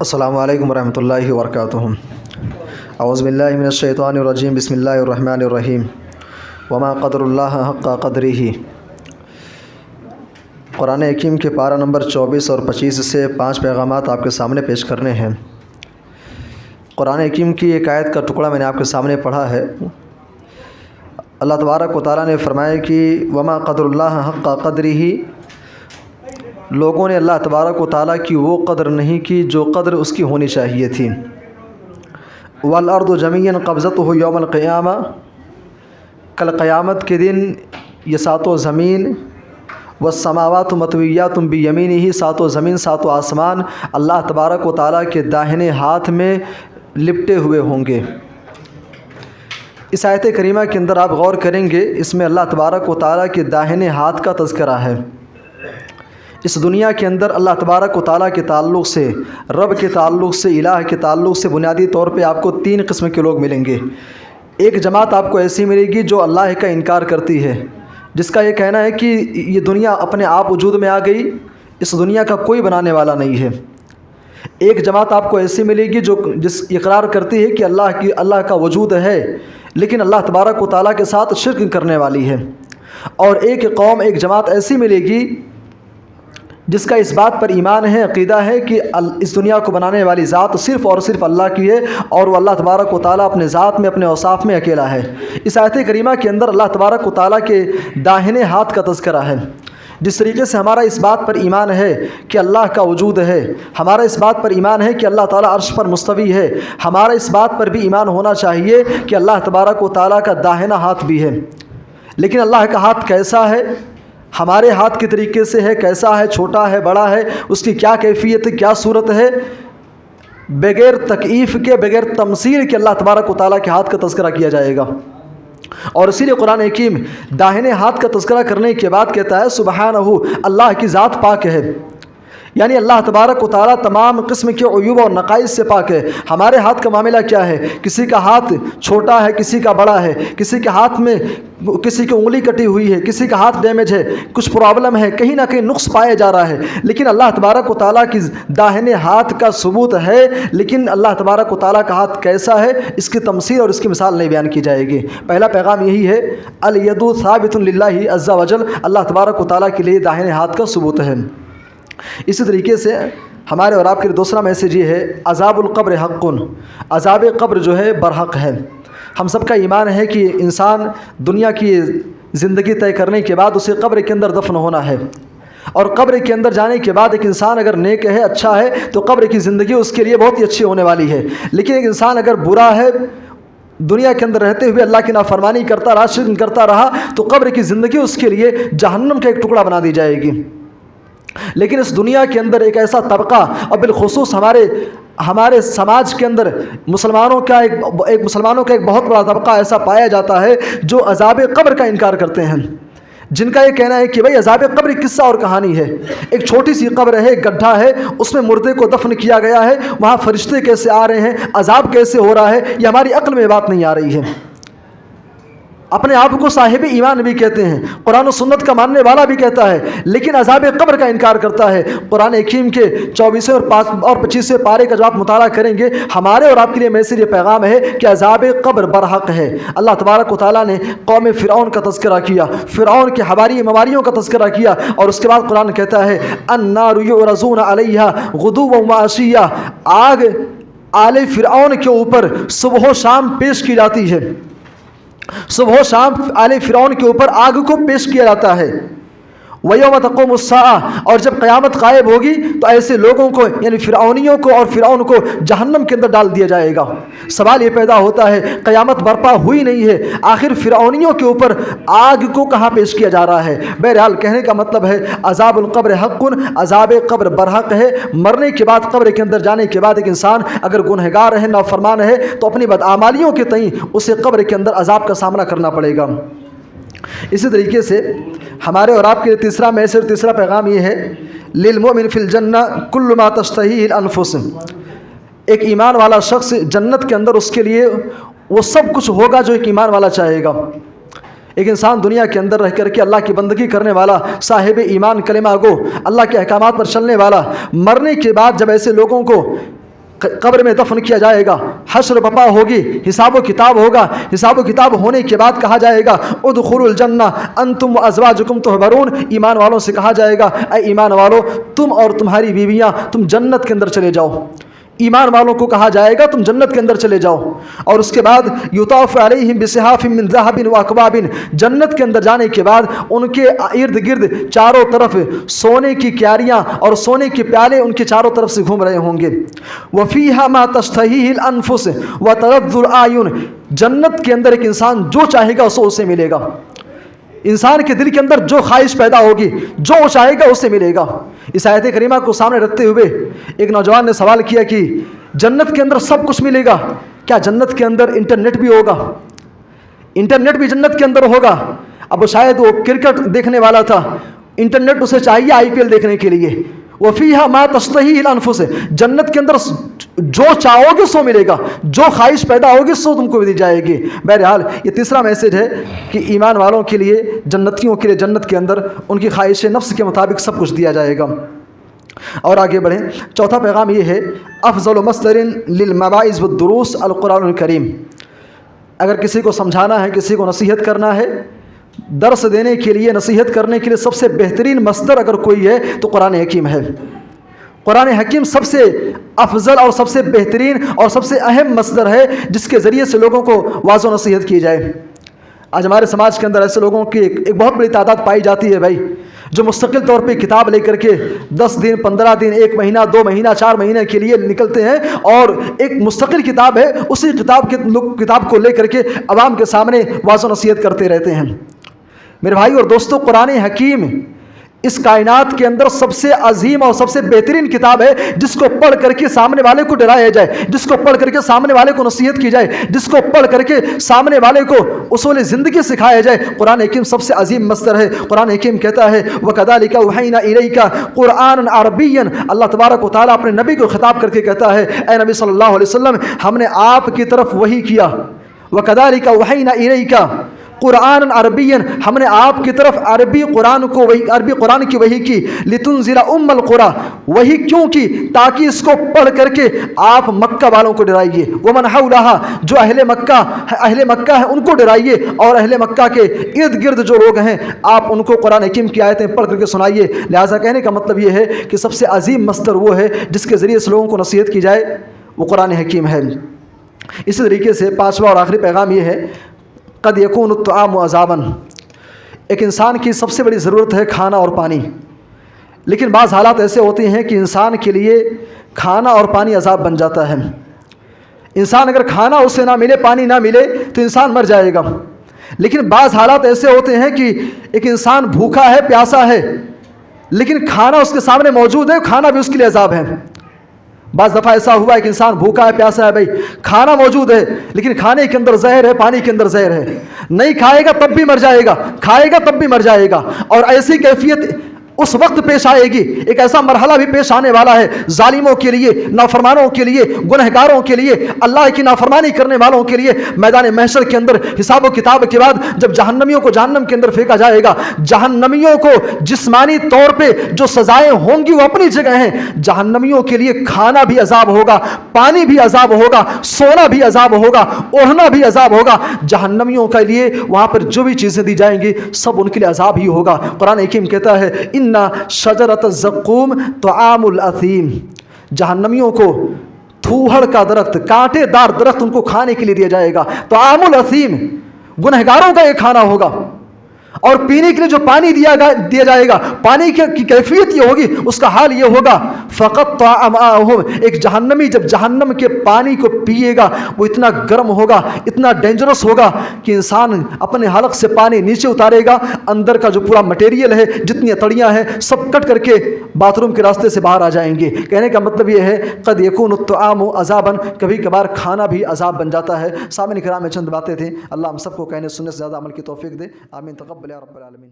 السلام علیکم ورحمۃ اللہ وبرکاتہ۔ اعوذ باللہ من الشیطان الرجیم، بسم اللہ الرحمن الرحیم۔ وما قدر اللہ حق قدرہ۔ قرآن حکیم کے پارہ نمبر 24 اور 25 سے 5 پیغامات آپ کے سامنے پیش کرنے ہیں۔ قرآن حکیم کی ایک آیت کا ٹکڑا میں نے آپ کے سامنے پڑھا ہے۔ اللہ تبارک و تعالیٰ نے فرمایا کہ وما قدر اللہ حق قدرہ، لوگوں نے اللہ تبارک و تعالیٰ کی وہ قدر نہیں کی جو قدر اس کی ہونی چاہیے تھی۔ والارض جميعا قبضته یوم القیامہ، کل قیامت کے دن یہ ساتوں زمین، والسماوات مطویات بیمینہ، ساتوں زمین ساتوں آسمان اللہ تبارک و تعالیٰ کے داہنے ہاتھ میں لپٹے ہوئے ہوں گے۔ اس آیت کریمہ کے اندر آپ غور کریں گے، اس میں اللہ تبارک و تعالیٰ کے داہنے ہاتھ کا تذکرہ ہے۔ اس دنیا کے اندر اللہ تبارک و تعالیٰ کے تعلق سے، رب کے تعلق سے، الہ کے تعلق سے بنیادی طور پہ آپ کو 3 قسم کے لوگ ملیں گے۔ ایک جماعت آپ کو ایسی ملے گی جو اللہ کا انکار کرتی ہے، جس کا یہ کہنا ہے کہ یہ دنیا اپنے آپ وجود میں آ گئی، اس دنیا کا کوئی بنانے والا نہیں ہے۔ ایک جماعت آپ کو ایسی ملے گی جس اقرار کرتی ہے کہ اللہ کا وجود ہے، لیکن اللہ تبارک و تعالیٰ کے ساتھ شرک کرنے والی ہے۔ اور ایک قوم، ایک جماعت ایسی ملے گی جس کا اس بات پر ایمان ہے، عقیدہ ہے کہ اس دنیا کو بنانے والی ذات صرف اور صرف اللہ کی ہے، اور وہ اللہ تبارک و تعالیٰ اپنے ذات میں، اپنے اوصاف میں اکیلا ہے۔ اس آیت کریمہ کے اندر اللہ تبارک و تعالیٰ کے داہنے ہاتھ کا تذکرہ ہے۔ جس طریقے سے ہمارا اس بات پر ایمان ہے کہ اللہ کا وجود ہے، ہمارا اس بات پر ایمان ہے کہ اللہ تعالیٰ عرش پر مستوی ہے، ہمارا اس بات پر بھی ایمان ہونا چاہیے کہ اللہ تبارک و تعالیٰ کا داہنا ہاتھ بھی ہے۔ لیکن اللہ کا ہاتھ کیسا ہے؟ ہمارے ہاتھ کے طریقے سے ہے؟ کیسا ہے؟ چھوٹا ہے؟ بڑا ہے؟ اس کی کیا کیفیت ہے؟ کیا صورت ہے؟ بغیر تکییف کے، بغیر تمثیل کے اللہ تبارک و تعالیٰ کے ہاتھ کا تذکرہ کیا جائے گا۔ اور اسی لیے قرآن حکیم داہنے ہاتھ کا تذکرہ کرنے کے بعد کہتا ہے سبحانہ، اللہ کی ذات پاک ہے، یعنی اللہ تبارک و تعالیٰ تمام قسم کے عیوب اور نقائص سے پاک ہے۔ ہمارے ہاتھ کا معاملہ کیا ہے؟ کسی کا ہاتھ چھوٹا ہے، کسی کا بڑا ہے، کسی کے ہاتھ میں کسی کی انگلی کٹی ہوئی ہے، کسی کا ہاتھ ڈیمیج ہے، کچھ پرابلم ہے، کہیں نہ کہیں نقص پایا جا رہا ہے، لیکن اللہ تبارک و تعالیٰ کی داہنے ہاتھ کا ثبوت ہے۔ لیکن اللہ تبارک و تعالیٰ کا ہاتھ کیسا ہے، اس کی تمثیل اور اس کی مثال نہیں بیان کی جائے گی۔ پہلا پیغام یہی ہے، الید ثابت للہ عز وجل، اللہ تبارک و تعالیٰ کے لیے داہنے ہاتھ کا ثبوت ہے۔ اسی طریقے سے ہمارے اور آپ کے لیے دوسرا میسیج یہ ہے، عذاب القبر حق، عذاب قبر جو ہے برحق ہے۔ ہم سب کا ایمان ہے کہ انسان دنیا کی زندگی طے کرنے کے بعد اسے قبر کے اندر دفن ہونا ہے، اور قبر کے اندر جانے کے بعد ایک انسان اگر نیک ہے، اچھا ہے، تو قبر کی زندگی اس کے لیے بہت ہی اچھی ہونے والی ہے۔ لیکن ایک انسان اگر برا ہے، دنیا کے اندر رہتے ہوئے اللہ کی نافرمانی کرتا رہا، شرک کرتا رہا، تو قبر کی زندگی اس کے لیے جہنم کا ایک ٹکڑا بنا دی جائے گی۔ لیکن اس دنیا کے اندر ایک ایسا طبقہ، اور بالخصوص ہمارے سماج کے اندر مسلمانوں کا ایک بہت بڑا طبقہ ایسا پایا جاتا ہے جو عذاب قبر کا انکار کرتے ہیں، جن کا یہ کہنا ہے کہ بھئی عذاب قبر قصہ اور کہانی ہے، ایک چھوٹی سی قبر ہے، ایک گڈھا ہے، اس میں مردے کو دفن کیا گیا ہے، وہاں فرشتے کیسے آ رہے ہیں، عذاب کیسے ہو رہا ہے، یہ ہماری عقل میں بات نہیں آ رہی ہے۔ اپنے آپ کو صاحب ایمان بھی کہتے ہیں، قرآن و سنت کا ماننے والا بھی کہتا ہے، لیکن عذاب قبر کا انکار کرتا ہے۔ قرآن حکیم کے 24 اور 25 پارے کا جب آپ مطالعہ کریں گے، ہمارے اور آپ کے لیے میسیج یہ پیغام ہے کہ عذاب قبر برحق ہے۔ اللہ تبارک و تعالیٰ نے قوم فرعون کا تذکرہ کیا، فرعون کے حواری مواریوں کا تذکرہ کیا، اور اس کے بعد قرآن کہتا ہے النار یعرضون علیہا غدوا وعشیا، آگ آل فرعون کے اوپر صبح و شام پیش کی جاتی ہے، صبح و شام آل فرعون کے اوپر آگ کو پیش کیا جاتا ہے۔ وَيَوْمَ تَقُومُ السَّاعَةُ، اور جب قیامت قائم ہوگی تو ایسے لوگوں کو، یعنی فرعونیوں کو اور فرعون کو جہنم کے اندر ڈال دیا جائے گا۔ سوال یہ پیدا ہوتا ہے، قیامت برپا ہوئی نہیں ہے، آخر فرعونیوں کے اوپر آگ کو کہاں پیش کیا جا رہا ہے؟ بہرحال کہنے کا مطلب ہے عذاب القبر حق، عذاب قبر برحق ہے۔ مرنے کے بعد، قبر کے اندر جانے کے بعد ایک انسان اگر گنہگار ہے، نافرمان ہے، تو اپنی بدعمالیوں کے تئیں اسے قبر کے اندر عذاب کا سامنا کرنا پڑے گا۔ اسی طریقے سے ہمارے اور آپ کے تیسرا میسج، تیسرا پیغام یہ ہے، للمؤمن فی الجنہ کل ما تشتہیہ الانفس، ایک ایمان والا شخص جنت کے اندر اس کے لیے وہ سب کچھ ہوگا جو ایک ایمان والا چاہے گا۔ ایک انسان دنیا کے اندر رہ کر کے اللہ کی بندگی کرنے والا، صاحب ایمان کلمہ گو، اللہ کے احکامات پر چلنے والا، مرنے کے بعد جب ایسے لوگوں کو قبر میں دفن کیا جائے گا، حشر بپا ہوگی، حساب و کتاب ہوگا، حساب و کتاب ہونے کے بعد کہا جائے گا ادخلوا الجنہ انتم وازواجکم تحبرون، ایمان والوں سے کہا جائے گا اے ایمان والو تم اور تمہاری بیویاں تم جنت کے اندر چلے جاؤ، ایمان والوں کو کہا جائے گا تم جنت کے اندر چلے جاؤ۔ اور اس کے بعد یطاف علیہم بصحاف من ذہب واکواب، جنت کے اندر جانے کے بعد ان کے ارد گرد چاروں طرف سونے کی کیاریاں اور سونے کے پیالے ان کے چاروں طرف سے گھوم رہے ہوں گے۔ وفیہا ما تشتہیہ الانفس وتلذ الاعین، جنت کے اندر ایک انسان جو چاہے گا اسے ملے گا، انسان کے دل کے اندر جو خواہش پیدا ہوگی جو وہ چاہے گا اسے ملے گا۔ اس آیت کریمہ کو سامنے رکھتے ہوئے ایک نوجوان نے سوال کیا کہ جنت کے اندر سب کچھ ملے گا، کیا جنت کے اندر انٹرنیٹ بھی ہوگا؟ انٹرنیٹ بھی جنت کے اندر ہوگا؟ اب شاید وہ کرکٹ دیکھنے والا تھا، انٹرنیٹ اسے چاہیے IPL دیکھنے کے لیے۔ وفیہا ما تشتہیہ الانفس، جنت کے اندر جو چاہو گے سو ملے گا، جو خواہش پیدا ہوگی سو تم کو دی جائے گی۔ بہرحال یہ تیسرا میسج ہے کہ ایمان والوں کے لیے، جنتیوں کے لیے جنت کے اندر ان کی خواہش نفس کے مطابق سب کچھ دیا جائے گا۔ اور آگے بڑھیں، چوتھا پیغام یہ ہے افضل مصدر للمواعظ والدروس القرآن الکریم۔ اگر کسی کو سمجھانا ہے، کسی کو نصیحت کرنا ہے، درس دینے کے لیے، نصیحت کرنے کے لیے سب سے بہترین مصدر اگر کوئی ہے تو قرآن حکیم ہے۔ قرآن حکیم سب سے افضل اور سب سے بہترین اور سب سے اہم مصدر ہے جس کے ذریعے سے لوگوں کو واعظ و نصیحت کی جائے۔ آج ہمارے سماج کے اندر ایسے لوگوں کی ایک بہت بڑی تعداد پائی جاتی ہے بھائی، جو مستقل طور پہ کتاب لے کر کے 10 دن 15 دن 1 مہینہ 2 مہینہ 4 مہینے کے لیے نکلتے ہیں، اور ایک مستقل کتاب ہے، اسی کتاب کو لے کر کے عوام کے سامنے واعظ و نصیحت کرتے رہتے ہیں۔ میرے بھائی اور دوستو، قرآن حکیم اس کائنات کے اندر سب سے عظیم اور سب سے بہترین کتاب ہے جس کو پڑھ کر کے سامنے والے کو ڈرایا جائے، جس کو پڑھ کر کے سامنے والے کو نصیحت کی جائے، جس کو پڑھ کر کے سامنے والے کو اصول زندگی سکھایا جائے۔ قرآن حکیم سب سے عظیم مصدر ہے۔ قرآن حکیم کہتا ہے وَكَذَلِكَ أَوْحَيْنَا إِلَيْكَ قُرْآنًا عَرَبِيًّا، اللہ تبارک و تعالیٰ اپنے نبی کو خطاب کر کے کہتا ہے اے نبی صلی اللہ علیہ وسلم، ہم نے آپ کی طرف وحی کیا۔ وَكَذَلِكَ أَوْحَيْنَا إِلَيْكَ قرآن عربی، ہم نے آپ کی طرف عربی قرآن کی وحی کی، لتنذر ام القری، وحی کیوں کی؟ تاکہ اس کو پڑھ کر کے آپ مکہ والوں کو ڈرائیے، ومن حولہا، جو اہل مکہ ہے ان کو ڈرائیے، اور اہل مکہ کے ارد گرد جو لوگ ہیں آپ ان کو قرآن حکیم کی آیتیں پڑھ کر کے سنائیے۔ لہٰذا کہنے کا مطلب یہ ہے کہ سب سے عظیم مصدر وہ ہے جس کے ذریعے سے لوگوں کو نصیحت کی جائے، وہ قرآن حکیم ہے۔ اسی طریقے سے پانچواں اور آخری پیغام یہ ہے قد یکون الطعام عذابا، ایک انسان کی سب سے بڑی ضرورت ہے کھانا اور پانی، لیکن بعض حالات ایسے ہوتے ہیں کہ انسان کے لیے کھانا اور پانی عذاب بن جاتا ہے۔ انسان اگر کھانا اسے نہ ملے، پانی نہ ملے تو انسان مر جائے گا، لیکن بعض حالات ایسے ہوتے ہیں کہ ایک انسان بھوکا ہے، پیاسا ہے، لیکن کھانا اس کے سامنے موجود ہے، کھانا بھی اس کے لیے عذاب ہے۔ بعض دفعہ ایسا ہوا ہے کہ انسان بھوکا ہے، پیاسا ہے، بھائی کھانا موجود ہے لیکن کھانے کے اندر زہر ہے، پانی کے اندر زہر ہے، نہیں کھائے گا تب بھی مر جائے گا، کھائے گا تب بھی مر جائے گا۔ اور ایسی کیفیت اس وقت پیش آئے گی، ایک ایسا مرحلہ بھی پیش آنے والا ہے ظالموں کے لیے، نافرمانوں کے لیے، گنہگاروں کے لیے، اللہ کی نافرمانی کرنے والوں کے لیے۔ میدان محشر کے اندر حساب و کتاب کے بعد جب جہنمیوں کو جہنم کے اندر پھینکا جائے گا، جہنمیوں کو جسمانی طور پہ جو سزائیں ہوں گی وہ اپنی جگہ ہیں، جہنمیوں کے لیے کھانا بھی عذاب ہوگا، پانی بھی عذاب ہوگا، سونا بھی عذاب ہوگا، اوڑھنا بھی عذاب ہوگا۔ جہنمیوں کے لیے وہاں پر جو بھی چیزیں دی جائیں گی سب ان کے لیے عذاب ہی ہوگا۔ قرآن حکیم کہتا ہے شجرۃ الزقوم طعام الاثیم، جہنمیوں کو تھوہڑ کا درخت، کانٹے دار درخت ان کو کھانے کے لیے دیا جائے گا، طعام الاثیم، گنہگاروں کا یہ کھانا ہوگا۔ اور پینے کے لیے جو پانی دیا جائے گا، پانی کی کیفیت یہ ہوگی، اس کا حال یہ ہوگا فقط ماءہم، ایک جہنمی جب جہنم کے پانی کو پیے گا وہ اتنا گرم ہوگا، اتنا ڈینجرس ہوگا کہ انسان اپنے حلق سے پانی نیچے اتارے گا، اندر کا جو پورا مٹیریل ہے، جتنی تڑیاں ہیں سب کٹ کر کے باتھ روم کے راستے سے باہر آ جائیں گے۔ کہنے کا مطلب یہ ہے قد یکون الطعام عذابا، کبھی کبھار کھانا بھی عذاب بن جاتا ہے۔ سامعین کرام، میں چند باتیں تھیں، اللہ ہم سب کو کہنے سننے سے زیادہ عمل کی توفیق دے، آمین، تقبل یا رب العالمین۔